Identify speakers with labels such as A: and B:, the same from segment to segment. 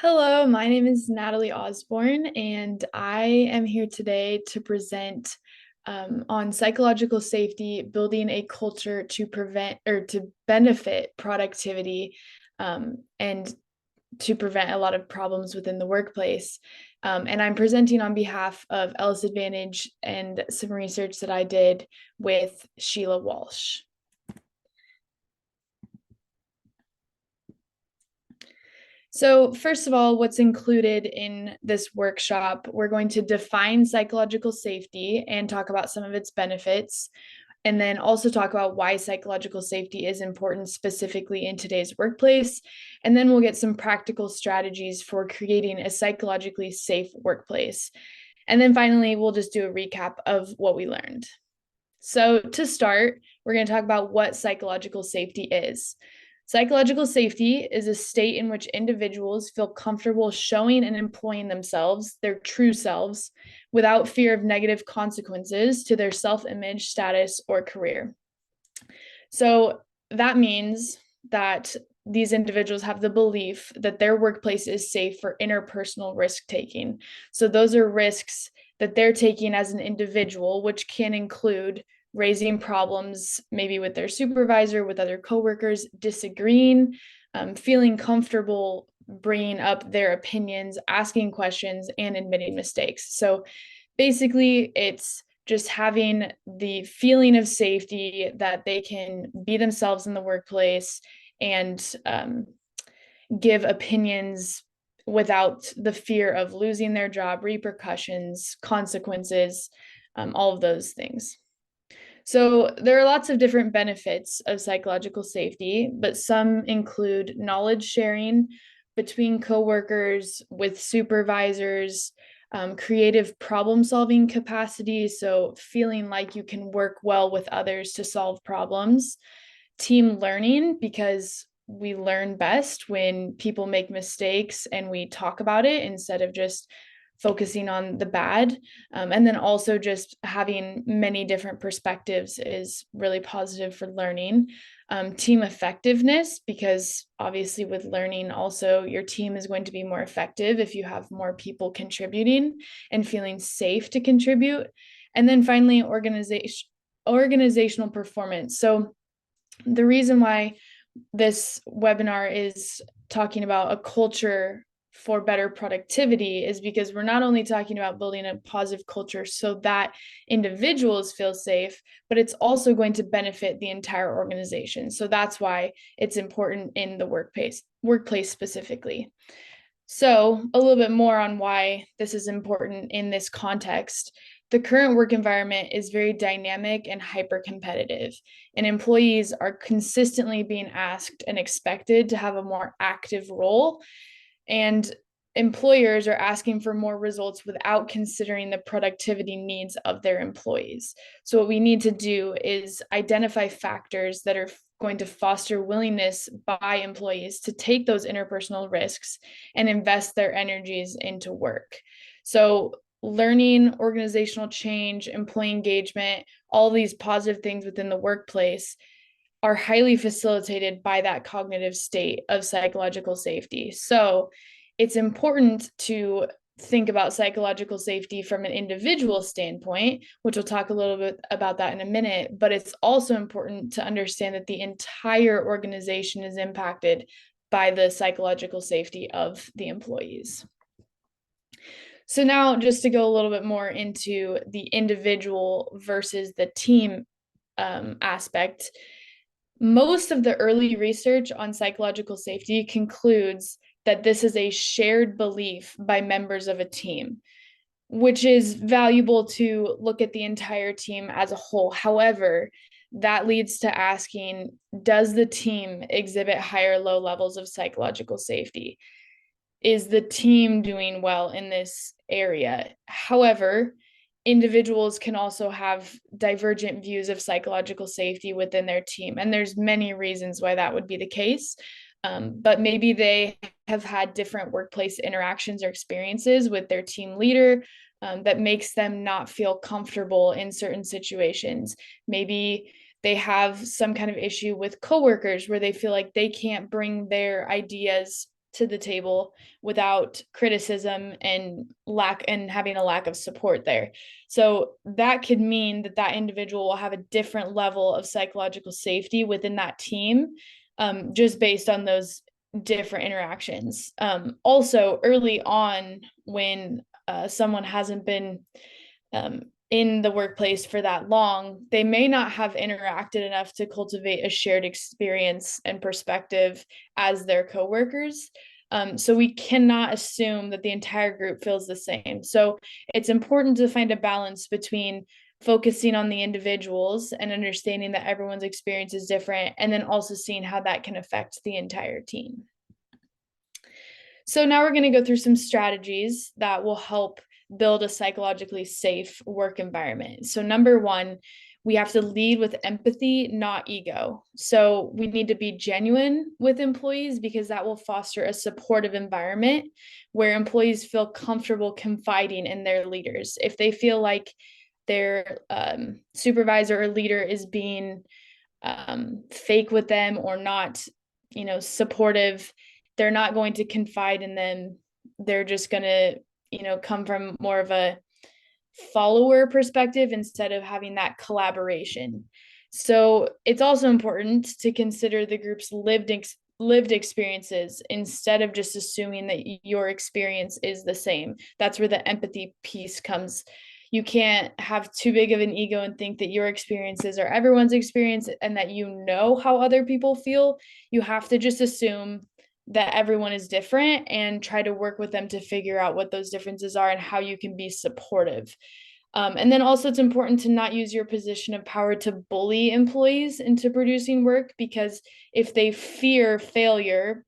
A: Hello, my name is Natalie Osborne, and I am here today to present on psychological safety, building a culture to prevent or to benefit productivity and to prevent a lot of problems within the workplace. And I'm presenting on behalf of Ellis Advantage and some research that I did with Sheila Walsh. So, first of all, what's included in this workshop, we're going to define psychological safety and talk about some of its benefits, and then also talk about why psychological safety is important specifically in today's workplace. And then we'll get some practical strategies for creating a psychologically safe workplace. And then finally, we'll just do a recap of what we learned. So, to start, we're going to talk about what psychological safety is. Psychological safety is a state in which individuals feel comfortable showing and employing themselves, their true selves, without fear of negative consequences to their self image, status, or career. So that means that these individuals have the belief that their workplace is safe for interpersonal risk taking. So those are risks that they're taking as an individual, which can include raising problems maybe with their supervisor, with other coworkers, disagreeing, feeling comfortable bringing up their opinions, asking questions, and admitting mistakes. So basically, it's just having the feeling of safety that they can be themselves in the workplace and give opinions without the fear of losing their job, repercussions, consequences, all of those things. So, there are lots of different benefits of psychological safety, but some include knowledge sharing between coworkers, with supervisors, creative problem solving capacity. So, feeling like you can work well with others to solve problems, team learning, because we learn best when people make mistakes and we talk about it instead of just focusing on the bad. And then also just having many different perspectives is really positive for learning. Team effectiveness, because obviously with learning, also your team is going to be more effective if you have more people contributing and feeling safe to contribute. And then finally, organizational performance. So the reason why this webinar is talking about a culture for better productivity is because we're not only talking about building a positive culture so that individuals feel safe, but it's also going to benefit the entire organization. So that's why it's important in the workplace specifically. So, a little bit more on why this is important in this context. The current work environment is very dynamic and hyper competitive, and employees are consistently being asked and expected to have a more active role. And employers are asking for more results without considering the productivity needs of their employees. So, what we need to do is identify factors that are going to foster willingness by employees to take those interpersonal risks and invest their energies into work. So, learning, organizational change, employee engagement, all these positive things within the workplace are highly facilitated by that cognitive state of psychological safety. So it's important to think about psychological safety from an individual standpoint, which we'll talk a little bit about that in a minute, but it's also important to understand that the entire organization is impacted by the psychological safety of the employees. So now just to go a little bit more into the individual versus the team aspect, most of the early research on psychological safety concludes that this is a shared belief by members of a team, which is valuable to look at the entire team as a whole. However, that leads to asking, does the team exhibit high or low levels of psychological safety? Is the team doing well in this area? However, individuals can also have divergent views of psychological safety within their team, and there's many reasons why that would be the case. But maybe they have had different workplace interactions or experiences with their team leader that makes them not feel comfortable in certain situations. Maybe they have some kind of issue with coworkers where they feel like they can't bring their ideas to the table without criticism and having a lack of support there. So that could mean that that individual will have a different level of psychological safety within that team, just based on those different interactions. Also, early on, when someone hasn't been in the workplace for that long, they may not have interacted enough to cultivate a shared experience and perspective as their coworkers. So we cannot assume that the entire group feels the same. So it's important to find a balance between focusing on the individuals and understanding that everyone's experience is different, and then also seeing how that can affect the entire team. So now we're going to go through some strategies that will help build a psychologically safe work environment. So number one, we have to lead with empathy, not ego. So we need to be genuine with employees, because that will foster a supportive environment where employees feel comfortable confiding in their leaders. If they feel like their supervisor or leader is being fake with them or not, supportive, they're not going to confide in them. They're just going to, come from more of a follower perspective instead of having that collaboration. So it's also important to consider the group's lived experiences instead of just assuming that your experience is the same. That's where the empathy piece comes. You can't have too big of an ego and think that your experiences are everyone's experience and that you know how other people feel. You have to just assume that everyone is different and try to work with them to figure out what those differences are and how you can be supportive. And then also, it's important to not use your position of power to bully employees into producing work, because if they fear failure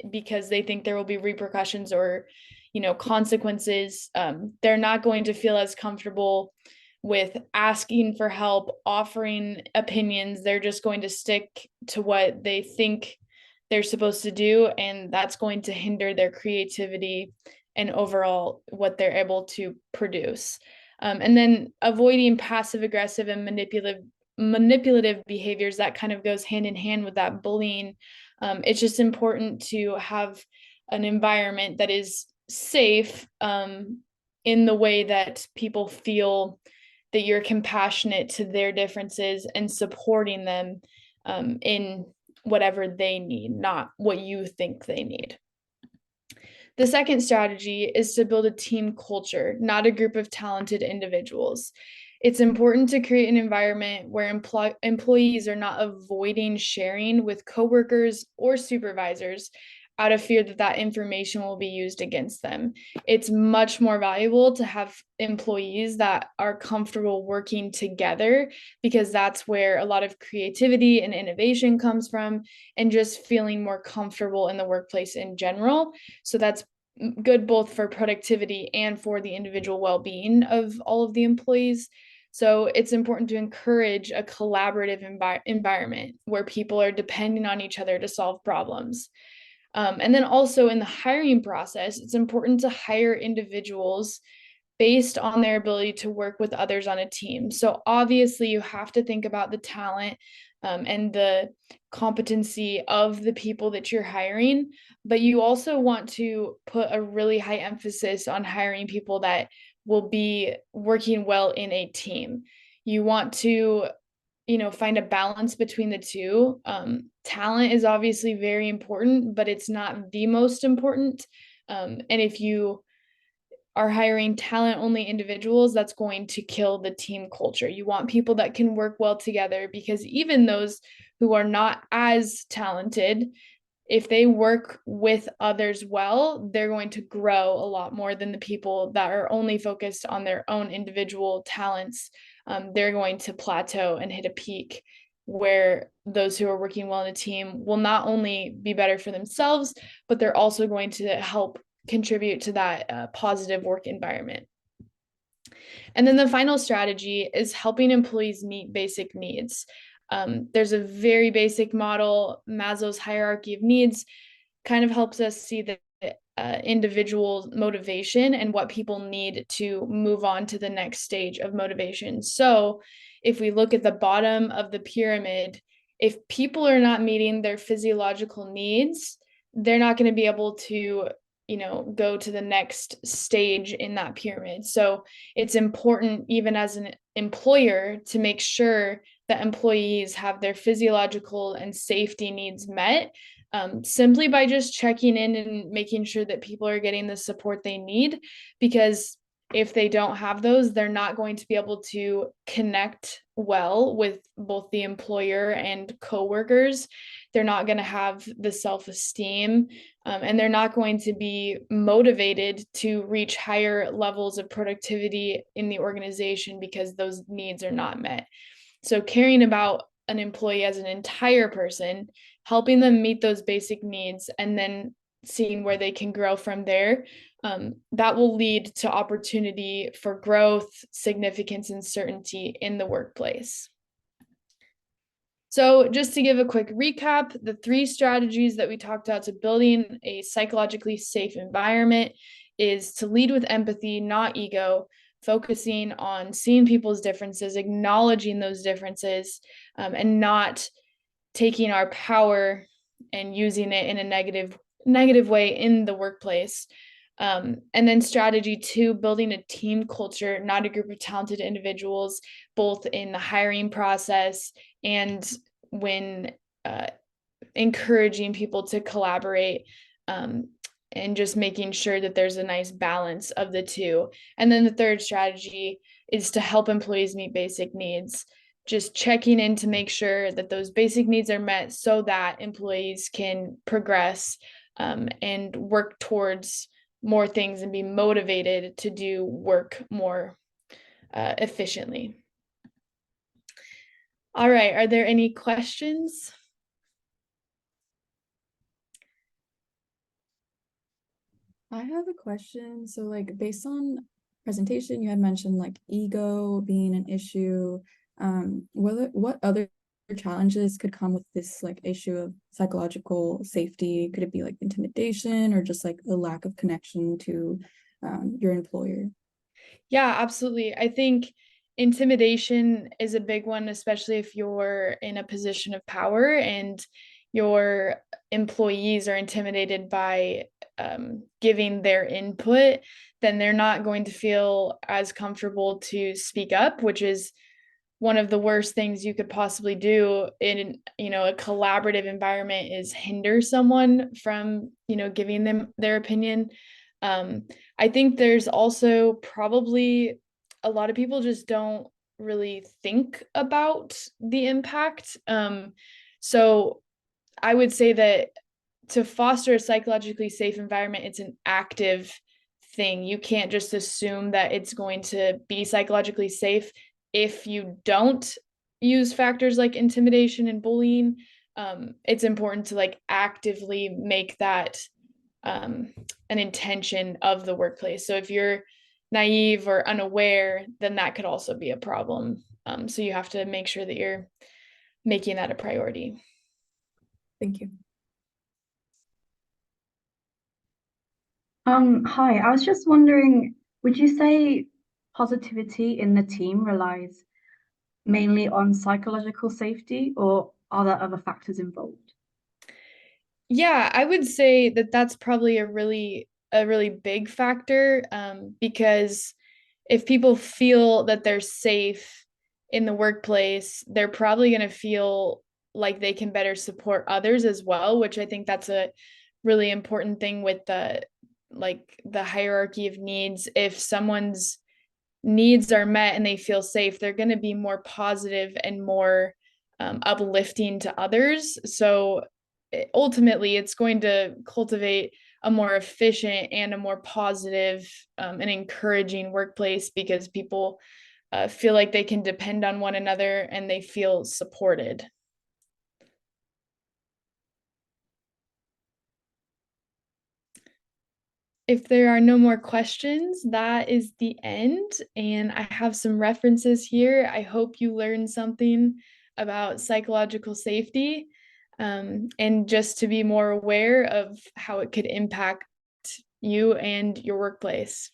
A: because they think there will be repercussions or, consequences, they're not going to feel as comfortable with asking for help, offering opinions. They're just going to stick to what they think they're supposed to do, and that's going to hinder their creativity and overall what they're able to produce. And then avoiding passive aggressive and manipulative behaviors, that kind of goes hand in hand with that bullying. It's just important to have an environment that is safe, in the way that people feel that you're compassionate to their differences and supporting them in whatever they need, not what you think they need. The second strategy is to build a team culture, not a group of talented individuals. It's important to create an environment where employees are not avoiding sharing with coworkers or supervisors out of fear that that information will be used against them. It's much more valuable to have employees that are comfortable working together, because that's where a lot of creativity and innovation comes from, and just feeling more comfortable in the workplace in general. So that's good both for productivity and for the individual well-being of all of the employees. So it's important to encourage a collaborative environment where people are depending on each other to solve problems. And then also in the hiring process, it's important to hire individuals based on their ability to work with others on a team. So obviously you have to think about the talent and the competency of the people that you're hiring, but you also want to put a really high emphasis on hiring people that will be working well in a team. You want to, find a balance between the two. Talent is obviously very important, but it's not the most important. And if you are hiring talent only individuals, that's going to kill the team culture. You want people that can work well together, because even those who are not as talented, if they work with others well, they're going to grow a lot more than the people that are only focused on their own individual talents. They're going to plateau and hit a peak, where those who are working well in a team will not only be better for themselves, but they're also going to help contribute to that positive work environment. And then the final strategy is helping employees meet basic needs. There's a very basic model, Maslow's hierarchy of needs, kind of helps us see the individual motivation and what people need to move on to the next stage of motivation. So if we look at the bottom of the pyramid, if people are not meeting their physiological needs, they're not going to be able to, go to the next stage in that pyramid. So it's important, even as an employer, to make sure that employees have their physiological and safety needs met, simply by just checking in and making sure that people are getting the support they need. Because if they don't have those, they're not going to be able to connect well with both the employer and coworkers. They're not going to have the self-esteem, and they're not going to be motivated to reach higher levels of productivity in the organization because those needs are not met. So caring about an employee as an entire person, helping them meet those basic needs, and then seeing where they can grow from there, that will lead to opportunity for growth, significance, and certainty in the workplace. So just to give a quick recap, the 3 strategies that we talked about to building a psychologically safe environment is to lead with empathy, not ego, focusing on seeing people's differences, acknowledging those differences, and not taking our power and using it in a negative way in the workplace. And then strategy 2, building a team culture, not a group of talented individuals, both in the hiring process and when encouraging people to collaborate, and just making sure that there's a nice balance of the two. And then the third strategy is to help employees meet basic needs, just checking in to make sure that those basic needs are met so that employees can progress, and work towards more things and be motivated to do work more efficiently. All right, are there any questions?
B: I have a question. So, like, based on presentation, you had mentioned like ego being an issue. What other challenges could come with this like issue of psychological safety? Could it be like intimidation or just like a lack of connection to your employer?
A: Yeah, absolutely. I think intimidation is a big one, especially if you're in a position of power and your employees are intimidated by, giving their input, then they're not going to feel as comfortable to speak up, which is one of the worst things you could possibly do in, a collaborative environment, is hinder someone from, giving them their opinion. um, I think there's also probably a lot of people just don't really think about the impact. So I would say that to foster a psychologically safe environment, it's an active thing. You can't just assume that it's going to be psychologically safe if you don't use factors like intimidation and bullying. It's important to like actively make that, an intention of the workplace. So if you're naive or unaware, then that could also be a problem. So you have to make sure that you're making that a priority.
B: Thank you.
C: Hi, I was just wondering, would you say positivity in the team relies mainly on psychological safety, or are there other factors involved?
A: Yeah, I would say that that's probably a really big factor, because if people feel that they're safe in the workplace, they're probably going to feel like they can better support others as well, which I think that's a really important thing with the hierarchy of needs. If someone's needs are met and they feel safe, they're going to be more positive and more, uplifting to others. So ultimately, it's going to cultivate a more efficient and a more positive, and encouraging workplace, because people feel like they can depend on one another and they feel supported. If there are no more questions, that is the end. And I have some references here. I hope you learned something about psychological safety, and just to be more aware of how it could impact you and your workplace.